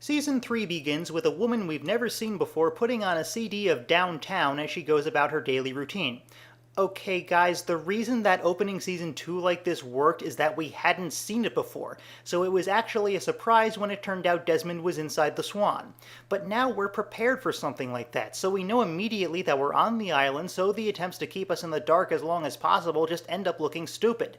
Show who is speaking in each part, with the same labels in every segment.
Speaker 1: Season 3 begins with a woman we've never seen before putting on a CD of Downtown as she goes about her daily routine. Okay guys, the reason that opening Season 2 like this worked is that we hadn't seen it before, so it was actually a surprise when it turned out Desmond was inside the Swan. But now we're prepared for something like that, so we know immediately that we're on the island, so the attempts to keep us in the dark as long as possible just end up looking stupid.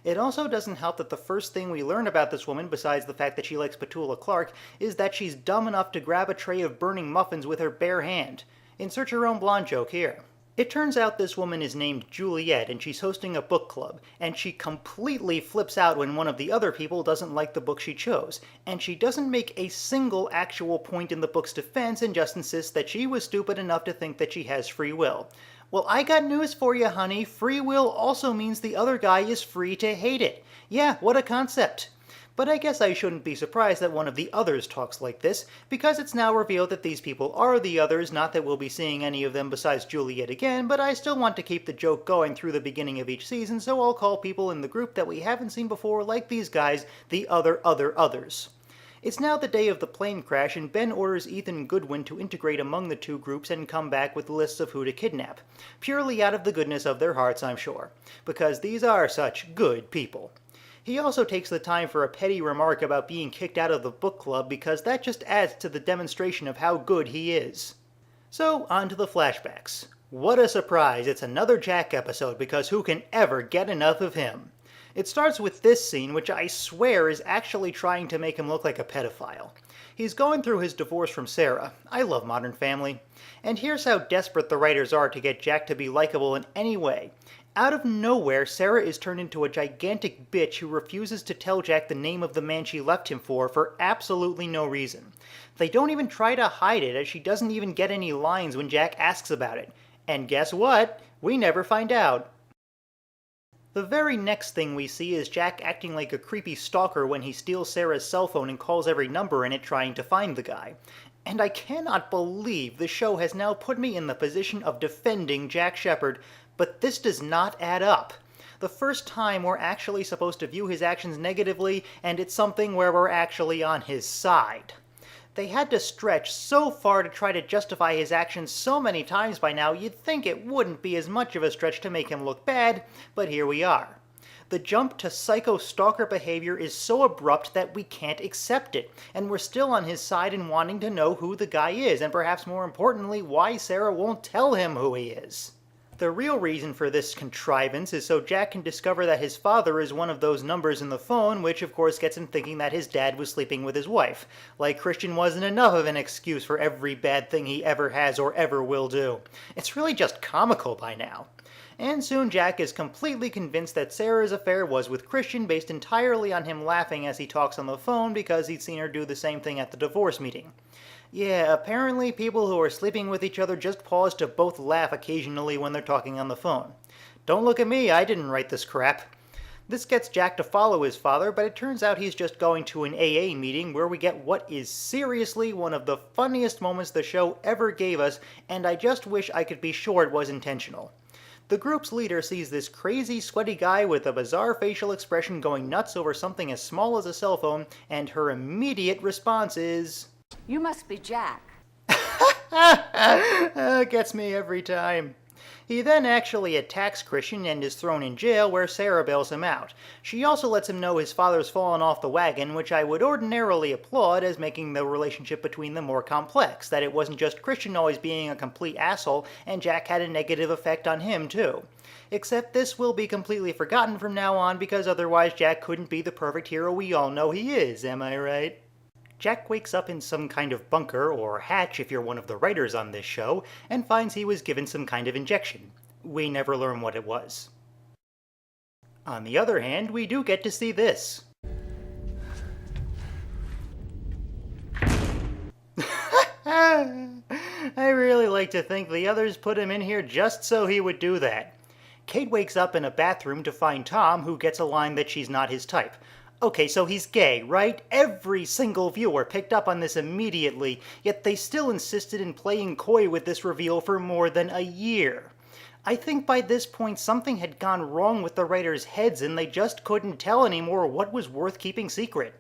Speaker 1: It also doesn't help that the first thing we learn about this woman, besides the fact that she likes Petula Clark, is that she's dumb enough to grab a tray of burning muffins with her bare hand. Insert your own blonde joke here. It turns out this woman is named Juliet and she's hosting a book club, and she completely flips out when one of the other people doesn't like the book she chose, and she doesn't make a single actual point in the book's defense and just insists that she was stupid enough to think that she has free will. Well, I got news for you, honey. Free will also means the other guy is free to hate it. Yeah, what a concept. But I guess I shouldn't be surprised that one of the others talks like this, because it's now revealed that these people are the others, not that we'll be seeing any of them besides Juliet again, but I still want to keep the joke going through the beginning of each season, so I'll call people in the group that we haven't seen before, like these guys, the others. It's now the day of the plane crash, and Ben orders Ethan Goodwin to integrate among the two groups and come back with lists of who to kidnap. Purely out of the goodness of their hearts, I'm sure. Because these are such good people. He also takes the time for a petty remark about being kicked out of the book club because that just adds to the demonstration of how good he is. So, on to the flashbacks. What a surprise, it's another Jack episode because who can ever get enough of him? It starts with this scene, which I swear is actually trying to make him look like a pedophile. He's going through his divorce from Sarah. I love Modern Family. And here's how desperate the writers are to get Jack to be likable in any way. Out of nowhere, Sarah is turned into a gigantic bitch who refuses to tell Jack the name of the man she left him for absolutely no reason. They don't even try to hide it, as she doesn't even get any lines when Jack asks about it. And guess what? We never find out. The very next thing we see is Jack acting like a creepy stalker when he steals Sarah's cell phone and calls every number in it trying to find the guy. And I cannot believe the show has now put me in the position of defending Jack Shephard, but this does not add up. The first time we're actually supposed to view his actions negatively, and it's something where we're actually on his side. They had to stretch so far to try to justify his actions so many times by now, you'd think it wouldn't be as much of a stretch to make him look bad, but here we are. The jump to psycho-stalker behavior is so abrupt that we can't accept it, and we're still on his side in wanting to know who the guy is, and perhaps more importantly, why Sarah won't tell him who he is. The real reason for this contrivance is so Jack can discover that his father is one of those numbers in the phone, which of course gets him thinking that his dad was sleeping with his wife. Like Christian wasn't enough of an excuse for every bad thing he ever has or ever will do. It's really just comical by now. And soon Jack is completely convinced that Sarah's affair was with Christian based entirely on him laughing as he talks on the phone because he'd seen her do the same thing at the divorce meeting. Yeah, apparently people who are sleeping with each other just pause to both laugh occasionally when they're talking on the phone. Don't look at me, I didn't write this crap. This gets Jack to follow his father, but it turns out he's just going to an AA meeting where we get what is seriously one of the funniest moments the show ever gave us, and I just wish I could be sure it was intentional. The group's leader sees this crazy, sweaty guy with a bizarre facial expression going nuts over something as small as a cell phone, and her immediate response is...
Speaker 2: You must be Jack.
Speaker 1: Gets me every time. He then actually attacks Christian and is thrown in jail where Sarah bails him out. She also lets him know his father's fallen off the wagon, which I would ordinarily applaud as making the relationship between them more complex, that it wasn't just Christian always being a complete asshole, and Jack had a negative effect on him too. Except this will be completely forgotten from now on because otherwise Jack couldn't be the perfect hero we all know he is, am I right? Jack wakes up in some kind of bunker, or hatch if you're one of the writers on this show, and finds he was given some kind of injection. We never learn what it was. On the other hand, we do get to see this. I really like to think the others put him in here just so he would do that. Kate wakes up in a bathroom to find Tom, who gets a line that she's not his type. Okay, so he's gay, right? Every single viewer picked up on this immediately, yet they still insisted in playing coy with this reveal for more than a year. I think by this point something had gone wrong with the writers' heads and they just couldn't tell anymore what was worth keeping secret.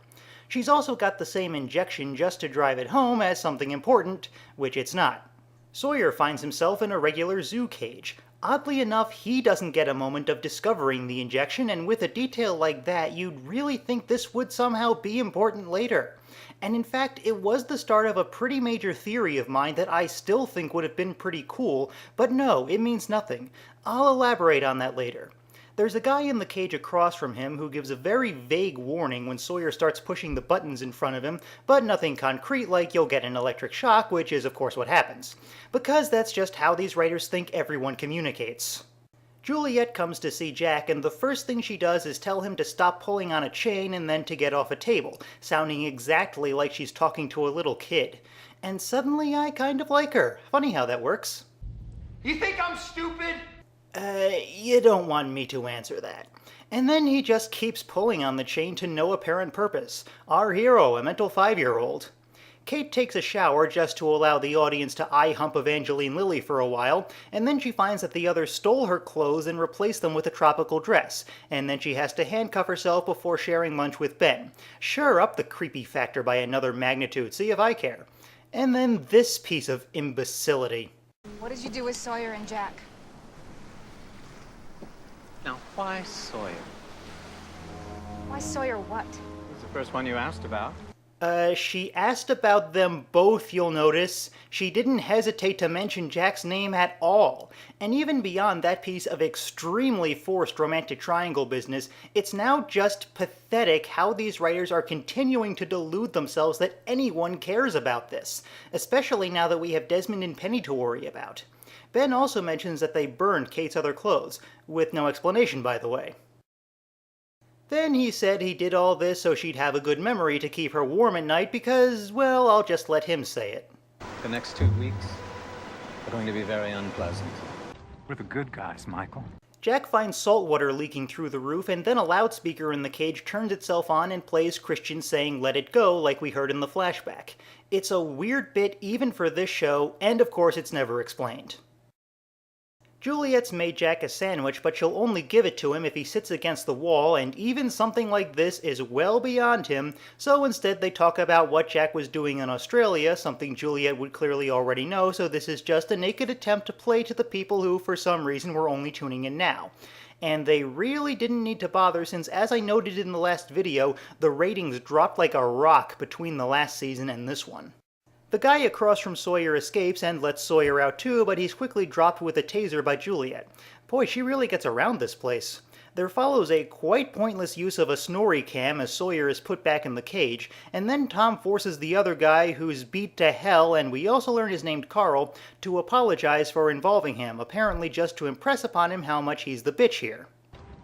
Speaker 1: She's also got the same injection just to drive it home as something important, which it's not. Sawyer finds himself in a regular zoo cage. Oddly enough, he doesn't get a moment of discovering the injection, and with a detail like that, you'd really think this would somehow be important later. And in fact, it was the start of a pretty major theory of mine that I still think would have been pretty cool, but no, it means nothing. I'll elaborate on that later. There's a guy in the cage across from him who gives a very vague warning when Sawyer starts pushing the buttons in front of him, but nothing concrete like you'll get an electric shock, which is of course what happens. Because that's just how these writers think everyone communicates. Juliet comes to see Jack, and the first thing she does is tell him to stop pulling on a chain and then to get off a table, sounding exactly like she's talking to a little kid. And suddenly I kind of like her. Funny how that works.
Speaker 2: You think I'm stupid?
Speaker 1: You don't want me to answer that. And then he just keeps pulling on the chain to no apparent purpose. Our hero, a mental 5-year-old. Kate takes a shower just to allow the audience to eye-hump Evangeline Lilly for a while, and then she finds that the others stole her clothes and replaced them with a tropical dress, and then she has to handcuff herself before sharing lunch with Ben. Sure, up the creepy factor by another magnitude, see if I care. And then this piece of imbecility.
Speaker 3: What did you do with Sawyer and Jack?
Speaker 4: Now, why Sawyer?
Speaker 3: Why Sawyer what?
Speaker 4: It was the first one you asked about.
Speaker 1: She asked about them both, you'll notice. She didn't hesitate to mention Jack's name at all. And even beyond that piece of extremely forced romantic triangle business, it's now just pathetic how these writers are continuing to delude themselves that anyone cares about this, especially now that we have Desmond and Penny to worry about. Ben also mentions that they burned Kate's other clothes, with no explanation, by the way. Then he said he did all this so she'd have a good memory to keep her warm at night because, well, I'll just let him say it.
Speaker 4: The next 2 weeks are going to be very unpleasant. We're the good guys, Michael.
Speaker 1: Jack finds salt water leaking through the roof, and then a loudspeaker in the cage turns itself on and plays Christian saying "Let it go" like we heard in the flashback. It's a weird bit even for this show, and of course it's never explained. Juliet's made Jack a sandwich, but she'll only give it to him if he sits against the wall, and even something like this is well beyond him, so instead they talk about what Jack was doing in Australia, something Juliet would clearly already know, so this is just a naked attempt to play to the people who, for some reason, were only tuning in now. And they really didn't need to bother since, as I noted in the last video, the ratings dropped like a rock between the last season and this one. The guy across from Sawyer escapes and lets Sawyer out too, but he's quickly dropped with a taser by Juliet. Boy, she really gets around this place. There follows a quite pointless use of a snorri cam as Sawyer is put back in the cage, and then Tom forces the other guy, who's beat to hell, and we also learn is named Carl, to apologize for involving him, apparently just to impress upon him how much he's the bitch here.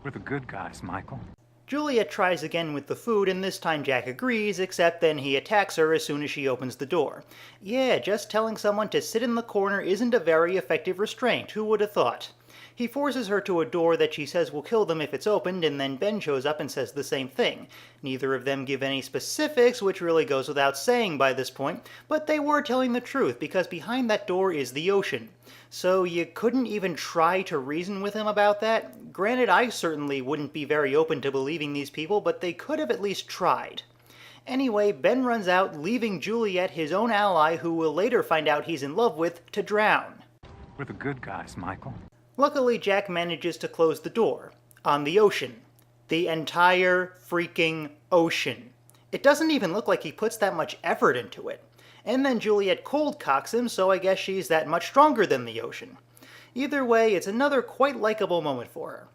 Speaker 4: We're the good guys, Michael.
Speaker 1: Juliet tries again with the food, and this time Jack agrees, except then he attacks her as soon as she opens the door. Yeah, just telling someone to sit in the corner isn't a very effective restraint, who would have thought? He forces her to a door that she says will kill them if it's opened, and then Ben shows up and says the same thing. Neither of them give any specifics, which really goes without saying by this point, but they were telling the truth, because behind that door is the ocean. So you couldn't even try to reason with him about that? Granted, I certainly wouldn't be very open to believing these people, but they could have at least tried. Anyway, Ben runs out, leaving Juliet, his own ally, who we'll later find out he's in love with, to drown.
Speaker 4: We're the good guys, Michael.
Speaker 1: Luckily, Jack manages to close the door. On the ocean. The entire freaking ocean. It doesn't even look like he puts that much effort into it. And then Juliet cold cocks him, so I guess she's that much stronger than the ocean. Either way, it's another quite likable moment for her.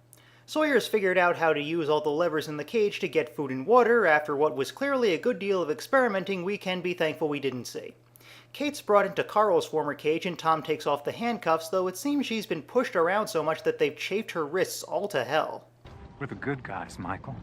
Speaker 1: Sawyer's figured out how to use all the levers in the cage to get food and water after what was clearly a good deal of experimenting we can be thankful we didn't see. Kate's brought into Carl's former cage and Tom takes off the handcuffs, though it seems she's been pushed around so much that they've chafed her wrists all to hell.
Speaker 4: We're the good guys, Michael.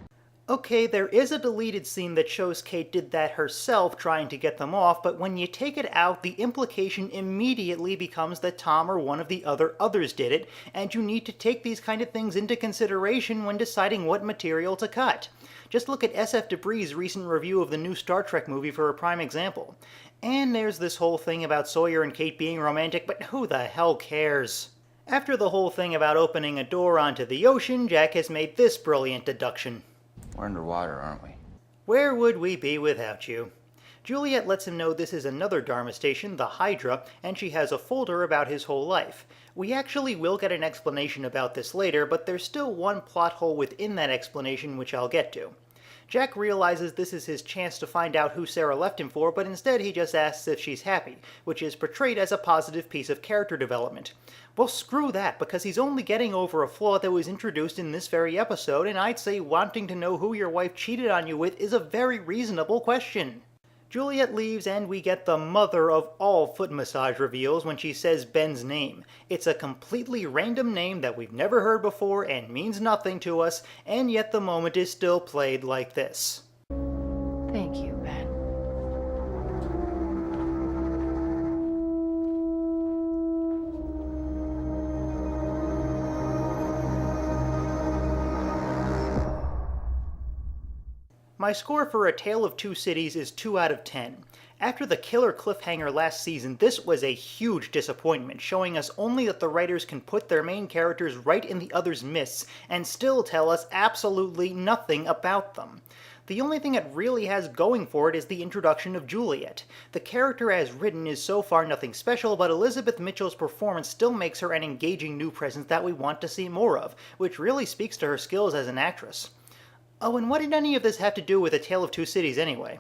Speaker 1: Okay, there is a deleted scene that shows Kate did that herself trying to get them off, but when you take it out, the implication immediately becomes that Tom or one of the others did it, and you need to take these kind of things into consideration when deciding what material to cut. Just look at SF Debris' recent review of the new Star Trek movie for a prime example. And there's this whole thing about Sawyer and Kate being romantic, but who the hell cares? After the whole thing about opening a door onto the ocean, Jack has made this brilliant deduction.
Speaker 2: We're underwater, aren't we?
Speaker 1: Where would we be without you? Juliet lets him know this is another Dharma station, the Hydra, and she has a folder about his whole life. We actually will get an explanation about this later, but there's still one plot hole within that explanation which I'll get to. Jack realizes this is his chance to find out who Sarah left him for, but instead he just asks if she's happy, which is portrayed as a positive piece of character development. Well, screw that, because he's only getting over a flaw that was introduced in this very episode, and I'd say wanting to know who your wife cheated on you with is a very reasonable question. Juliet leaves and we get the mother of all foot massage reveals when she says Ben's name. It's a completely random name that we've never heard before and means nothing to us, and yet the moment is still played like this.
Speaker 3: Thank you, Ben.
Speaker 1: My score for A Tale of Two Cities is 2 out of 10. After the killer cliffhanger last season, this was a huge disappointment, showing us only that the writers can put their main characters right in the other's midst and still tell us absolutely nothing about them. The only thing it really has going for it is the introduction of Juliet. The character as written is so far nothing special, but Elizabeth Mitchell's performance still makes her an engaging new presence that we want to see more of, which really speaks to her skills as an actress. Oh, and what did any of this have to do with A Tale of Two Cities anyway?